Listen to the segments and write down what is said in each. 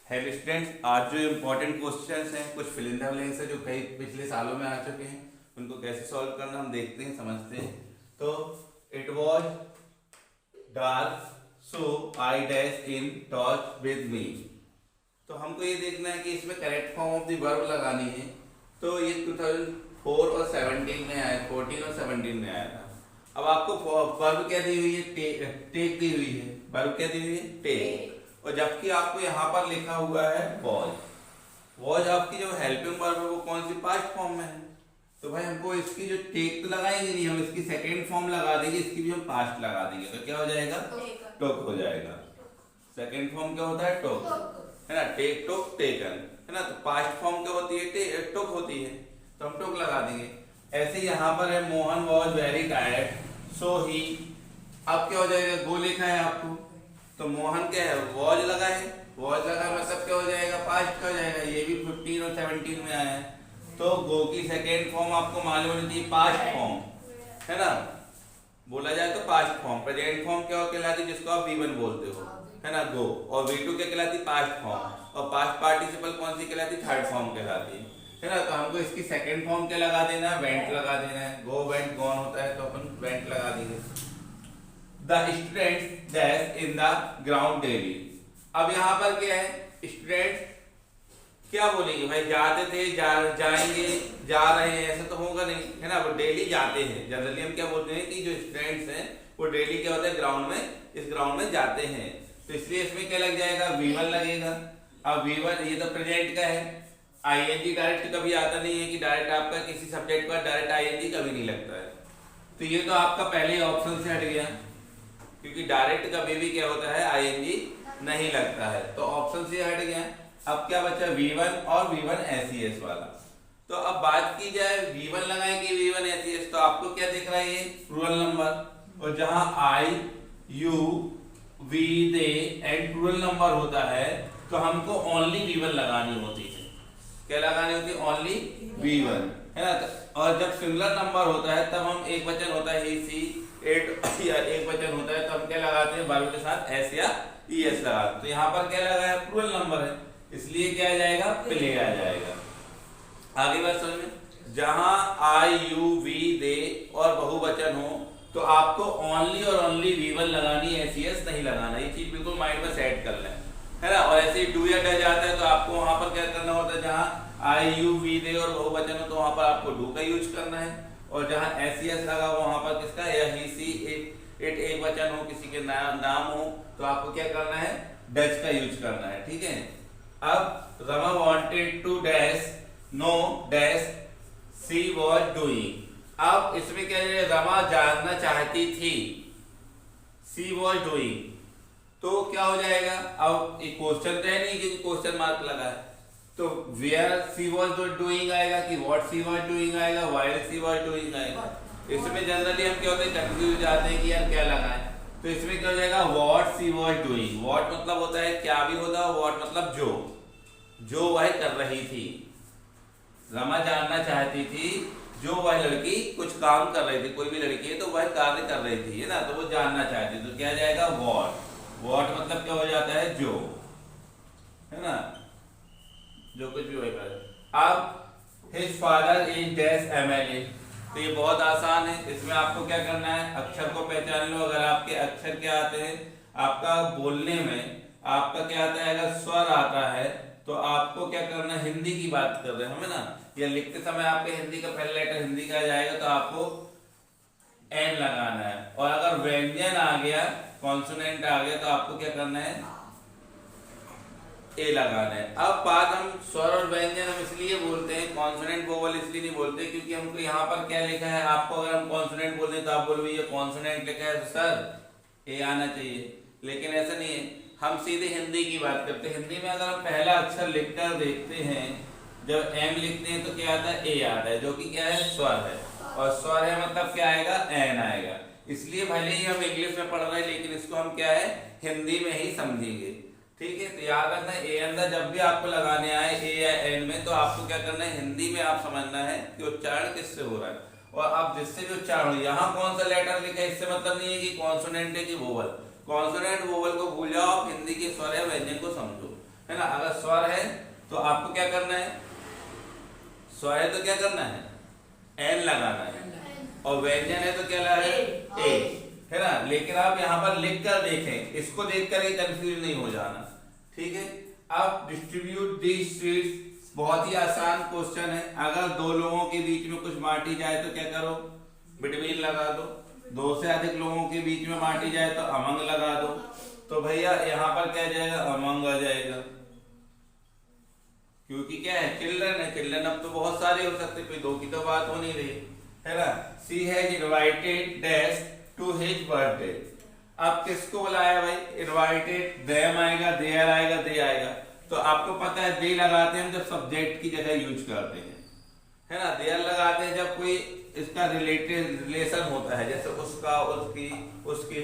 Hello students, आज जो important questions हैं कुछ फिल इन द ब्लैंक्स है जो कई पिछले सालों में आ चुके हैं, उनको कैसे सॉल्व करना हम देखते हैं, समझते हैं। तो it was dark so I dash in torch with me. तो हमको ये देखना है कि इसमें correct form of the verb लगानी है। तो ये 2004 और 17 में आया, 14 और 17 में आया था। अब आपको वर्ब क्या दी हुई है? टेक दी हुई है। वर्ब क्या दी हुई है? टेक। और जबकि आपको यहाँ पर लिखा हुआ है वॉज। वॉज आपकी जो हेल्पिंग वर्ब है वो कौन सी? पास्ट फॉर्म में है। तो भाई हमको इसकी जो टेक तो लगाएंगे नहीं, हम इसकी सेकेंड फॉर्म लगा देंगे, इसकी भी हम पास्ट लगा देंगे। तो क्या हो जाएगा? टोक हो जाएगा। सेकेंड फॉर्म क्या होता है? टोक, है ना। टेक, टोक, टेकन, है ना। तो पास्ट फॉर्म क्या होती है? टोक होती है, तो हम टोक लगा देंगे। ऐसे यहाँ पर है Mohan was very tired so he. अब क्या हो जाएगा? गो लिखा है आपको, तो मोहन क्या है? वॉज लगा है। वॉज लगा मतलब क्या हो जाएगा? पास्ट का हो जाएगा। ये भी 15 और 17 में आया है। तो गो की सेकेंड फॉर्म आपको मालूम होनी चाहिए, पास्ट फॉर्म, है ना। बोला जाए तो पास्ट फॉर्म। प्रेजेंट फॉर्म क्या कहलाती है? जिसको आप V1 बोलते हो, है ना, गो। और V2 क्या कहलाती? Past form. और पास्ट पार्टिसिपल कौन सी कहलाती? थर्ड फॉर्म कहलाती है ना। तो हमको इसकी सेकेंड फॉर्म क्या लगा देना है? वेंट लगा देना है। गो वेंट गॉन होता है, तो अपन वेंट लगा देंगे। The students dash in the ground daily. अब यहाँ पर क्या है? स्टूडेंट्स क्या बोलेंगे भाई? जाते थे, जाएंगे, जा रहे हैं, ऐसा तो होगा नहीं, है ना। वो डेली जाते हैं। जनरली हम क्या बोलते हैं कि जो स्टूडेंट्स हैं वो डेली क्या होता है? ग्राउंड में, इस ग्राउंड में जाते हैं। तो इसलिए इसमें क्या लग जाएगा? V1 लगेगा। अब V1 ये तो प्रेजेंट का है। ING डायरेक्ट कभी आता नहीं है कि डायरेक्ट आपका किसी सब्जेक्ट का डायरेक्ट ING कभी नहीं लगता है। तो ये तो आपका पहले ही ऑप्शन से हट गया, क्योंकि डायरेक्ट कभी भी क्या होता है? ING नहीं लगता है, तो ऑप्शन से हट गया। अब क्या बचा? V1 और V1 SES वाला। तो अब बात की जाए V1 लगाएंगे, V1 SES, तो आपको क्या दिख रहा है? ये प्लूरल नंबर। और जहां I, you, we, they and plural number होता है तो हमको ओनली V1 लगानी होती है। क्या लगानी होती है? ओनली V1, है ना। और जब सिंगुलर नंबर होता है तब हम एक वचन होता है he, she, it या एक वचन होता है तो हम क्या लगाते हैं? वर्ब के साथ S या ES लगाते हैं। तो यहाँ पर क्या लगा है? प्लूरल नंबर है, इसलिए क्या आ जाएगा? प्ले आ जाएगा। आगे बात समझ में। जहां I, you, we, they और बहुवचन हो तो आपको ओनली और ओनली V1 लगानी है, SES नहीं लगाना। ये चीज बिल्कुल माइंड में सेट कर लें, है ना। और ऐसे डू या डज आता है तो आपको वहां पर क्या करना होता है? जहां I, you, we, they और बहुवचन हो तो वहां पर आपको डू का यूज करना है। और जहां SES लगा हो वहां पर किसका? या he, she, it एक वचन हो, किसी के नाम हो, तो आपको क्या करना है? डज का यूज करना है, ठीक है। अब Rama wanted to dash know dash she was doing. अब इसमें क्या है? रमा जानना चाहती थी, शी वाज डूइंग, तो क्या हो जाएगा? अब एक क्वेश्चन तो है नहीं क्योंकि क्वेश्चन मार्क लगा है, तो वेयर शी वाज डूइंग आएगा कि व्हाट शी वाज डूइंग आएगा, व्हाइल शी वाज डूइंग आएगा। इसमें जनरली हम क्या होते हैं? कंफ्यूज जाते हैं कि यार क्या लगाएं। तो इसमें क्या हो जाएगा? What she was doing. What मतलब होता है क्या भी होता है, व्हाट मतलब जो वह कर रही थी। रमा जानना चाहती थी जो वह लड़की कुछ काम कर रही थी, कोई भी लड़की है तो वह कार्य कर रही थी, है ना। तो वो जानना चाहती थी, तो क्या जाएगा? व्हाट मतलब क्या हो जाता है? जो, है ना, जो कुछ भी होगा। अब his father is dash MLA। तो ये बहुत आसान है। इसमें आपको क्या करना है? अक्षर को पहचान लो। अगर आपके अक्षर क्या आते हैं? आपका बोलने में आपका क्या आता है? अगर स्वर आता है तो आपको क्या करना है? हिंदी की बात कर रहे हैं हम, है ना। या लिखते समय आपके हिंदी का पहला लेटर हिंदी का जाएगा तो आपको N लगाना है। और अगर व्यंजन आ गया, कॉन्सोनेंट आ गया, तो आपको क्या करना है? A लगाना है। अब बात हम स्वर और व्यंजन हम इसलिए बोलते हैं, कॉन्सोनेंट वोवल इसलिए नहीं बोलते क्योंकि हमको यहाँ पर क्या लिखा है? आपको अगर हम कॉन्सोनेंट बोलते हैं तो आप बोलोगे ये कॉन्सोनेंट लिखा है तो सर A आना चाहिए, लेकिन ऐसा नहीं है। हम सीधे हिंदी की बात करते हैं। हिंदी में अगर हम पहला अक्षर लिखकर देखते हैं, जब M लिखते हैं तो क्या आता है? A आता है, जो कि क्या है? स्वर है। और स्वर है मतलब क्या आएगा? N आएगा। इसलिए भले ही हम इंग्लिश में पढ़ रहे हैं लेकिन इसको हम क्या है? हिंदी में ही समझेंगे, ठीक है। तो याद रखना A अंदर जब भी आपको लगाने आए A या N में, तो आपको क्या करना है? हिंदी में आप समझना है कि उच्चारण किससे हो रहा है। और आप जिससे भी उच्चारण हो, यहाँ कौन सा लेटर लिखा है इससे मतलब नहीं है कि कॉन्सोनेंट है कि वोवल। कॉन्सोनेंट वोवल को भूल जाओ, आप हिंदी के स्वर या व्यंजन को समझो। है ना। अगर स्वर है तो आपको क्या करना है, स्वर है तो क्या करना है, एन लगाना है, और व्यंजन है तो क्या लगाना है, ए, है ना। लेकिन आप यहाँ पर लिख कर देखें, इसको देख कर कंफ्यूज नहीं हो जाना, ठीक है। अब डिस्ट्रीब्यूट दी सीड्स, बहुत ही आसान क्वेश्चन है। अगर दो लोगों के बीच में कुछ बांटी जाए तो क्या करो, बिटवीन लगा दो। दो से अधिक लोगों के बीच में बांटी जाए तो अमंग लगा दो। तो भैया यहाँ पर क्या जाएगा, अमंग आ जाएगा, क्योंकि क्या है, चिल्ड्रन है। चिल्ड्रन अब तो बहुत सारे हो सकते, कोई दो की तो बात हो नहीं रही, है ना। She has invited dash to his birthday. अब किसको बुलाया भाई, इनवाइटेड, देम आएगा, देयर आएगा, दे आएगा। तो आपको पता है दे लगाते हैं हम जब सब्जेक्ट की जगह यूज करते हैं, है ना। देयर लगाते हैं जब कोई इसका रिलेशन होता है, जैसे उसका, उसकी, उसके,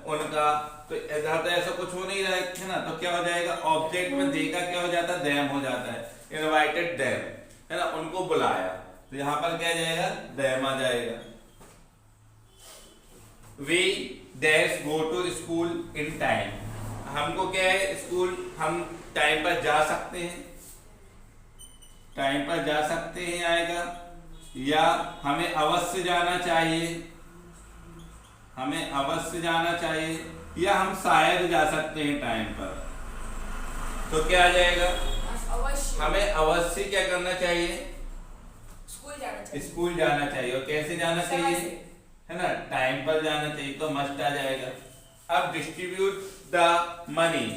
उनका। तो इधर तो ऐसा कुछ हो नहीं रहा है ना, तो क्या हो जाएगा, ऑब्जेक्ट में दे का क्या हो जाता है, देम हो जाता है। इनवाइटेड देम, है ना, उनको बुलाया, तो यहाँ पर क्या जाएगा, देम आ जाएगा। We dash go to school in time, हमको क्या है, स्कूल हम टाइम पर जा सकते हैं, टाइम पर जा सकते हैं आएगा, या हमें अवश्य जाना चाहिए, हमें अवश्य जाना चाहिए, या हम शायद जा सकते हैं टाइम पर। तो क्या आ जाएगा, हमें अवश्य क्या करना चाहिए, स्कूल जाना चाहिए। और कैसे जाना चाहिए, है ना, टाइम पर जाना चाहिए, तो मस्ट आ जाएगा। अब distribute the money,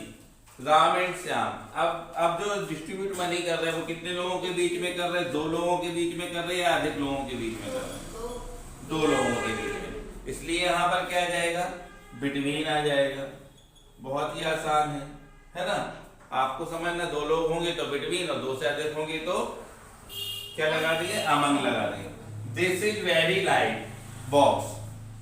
Ram and Shyam. अब जो डिस्ट्रीब्यूट मनी कर रहे हैं वो कितने लोगों के बीच में कर रहे हैं, दो लोगों के बीच में कर रहे हैं या अधिक लोगों के बीच में कर रहे हैं, दो लोगों के बीच में। इसलिए यहाँ पर क्या आ जाएगा, बिटवीन आ जाएगा। बहुत ही आसान है ना। आपको समझना, दो लोग होंगे तो बिटवीन, और दो से अधिक होंगे तो क्या लगा दिए, अमंग लगा दिए। This is very light box,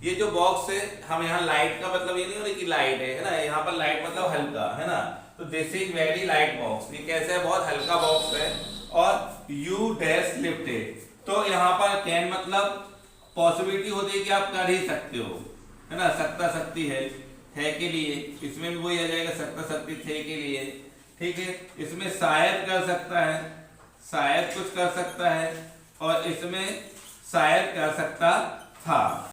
ये जो बॉक्स है, हम यहाँ लाइट का मतलब ये नहीं हो रही कि लाइट है ना, यहाँ पर लाइट मतलब हल्का, है ना। तो this is very light box, ये कैसे है, बहुत हल्का बॉक्स है। और यू डैश लिफ्टेड, तो यहाँ पर कैन मतलब पॉसिबिलिटी होती है कि आप कर ही सकते हो, है ना। सकता शक्ति है के लिए, इसमें भी वही आ जाएगा, सकता शक्ति थे के लिए, ठीक है। इसमें शायद कर सकता है, शायद कुछ कर सकता है, और इसमें शायद कर सकता था।